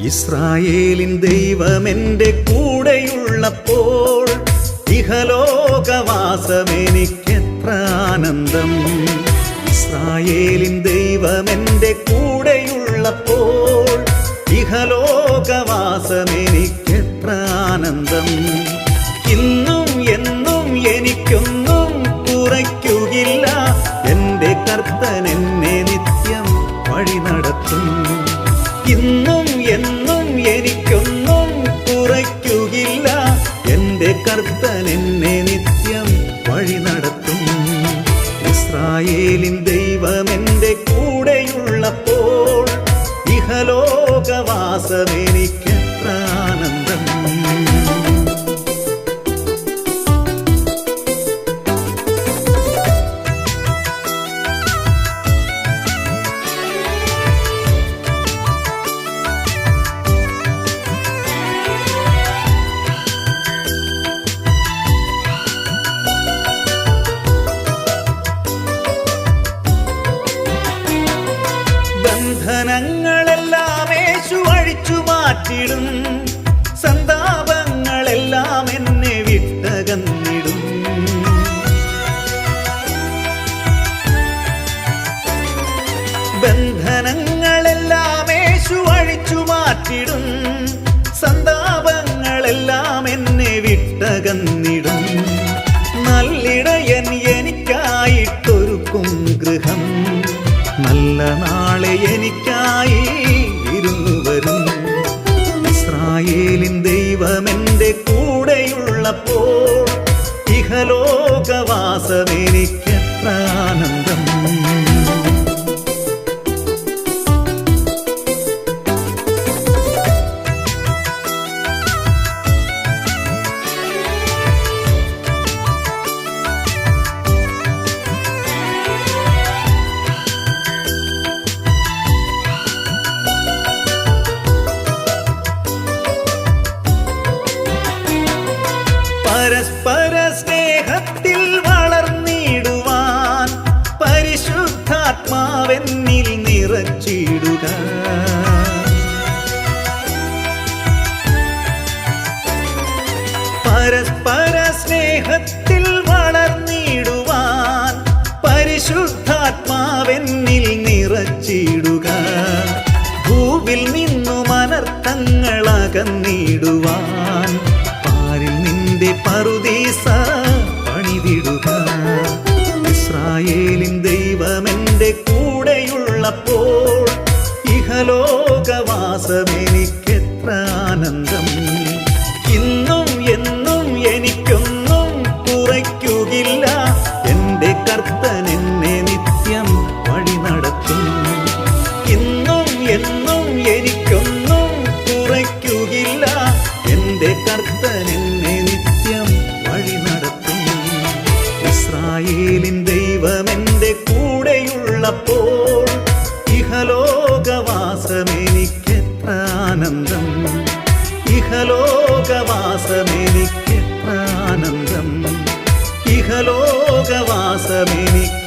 ഇസ്രായേലിൻ ദൈവം എൻ്റെ കൂടെയുള്ളപ്പോൾ ഇഹലോകവാസം എനിക്കെത്ര ആനന്ദം. ഇസ്രായേലിൻ ദൈവം എൻ്റെ കൂടെയുള്ളപ്പോൾ ഇഹലോകവാസം എനിക്കെത്ര ആനന്ദം. ഇന്നും എന്നും എനിക്കൊന്നും കുറയ്ക്കുകയില്ല. എൻ്റെ കർത്തൻ എന്നെ നിത്യം വഴി നടത്തും. ഇന്നും എന്നും എനിക്കൊന്നും കുറയ്ക്കുകയില്ല. എൻ്റെ കർത്തൻ എന്നെ നിത്യം വഴി നടത്തും. ഇസ്രായേലിൻ ദൈവം എൻ്റെ കൂടെയുള്ളപ്പോൾ ഇഹലോകവാസം എനിക്കെത്ര ആനന്ദം. ബന്ധനങ്ങളെല്ലാം യേശു അഴിച്ചു മാറ്റിടും. സന്താപങ്ങളെല്ലാം എന്നെ വിട്ടകന്നിടും. ബന്ധനങ്ങളെല്ലാം യേശു അഴിച്ചു മാറ്റിടും. സന്താപങ്ങളെല്ലാം എന്നെ വിട്ടകന്നിടും. നല്ലിടയൻ എനിക്കായിട്ടൊരുക്കും ഗൃഹം. നല്ല നാളെ എനിക്കായി വിരുന്നു വരും. ഇസ്രായേലിൻ ദൈവം എൻ്റെ കൂടെയുള്ളപ്പോൾ ഇഹലോകവാസം എനിക്കെത്ര ആനന്ദം. പരസ്പര സ്നേഹത്തിൽ വളർന്നിടുവാൻ പരിശുദ്ധാത്മാവെന്നിൽ നിറച്ചിടുക. പരസ്പര സ്നേഹത്തിൽ വളർന്നിടുവാൻ പരിശുദ്ധാത്മാവെന്നിൽ നിറച്ചിടുക. ഭൂവിൽ നിന്നും അനർത്ഥങ്ങൾ അകന്നിടുവാൻ നിന്റെ പറുദീസ പണിതിടുക. ഇസ്രായേലിൻ ദൈവം എൻ്റെ കൂടെയുള്ളപ്പോൾ ഇഹലോകവാസം എനിക്കെത്ര ആനന്ദം. ഇന്നും എന്നും എനിക്കൊന്നും കുറയ്ക്കുകയില്ല. എൻ്റെ കർത്തൻ എന്നെ നിത്യം വഴി നടത്തും. ഇന്നും എന്നും എനിക്കൊന്നും കുറയ്ക്കുകയില്ല. എൻ്റെ കർത്തൻ എന്നെ നിത്യം വഴി നടത്തും. ഇസ്രായേലിൻ ദൈവം എൻ്റെ കൂടെയുള്ളപ്പോൾ ഇഹലോകവാസം എനിക്കെത്ര ആനന്ദം. ഇഹലോകവാസം എനിക്കെത്ര ആനന്ദം. ഇഹലോകവാസം എനിക്ക്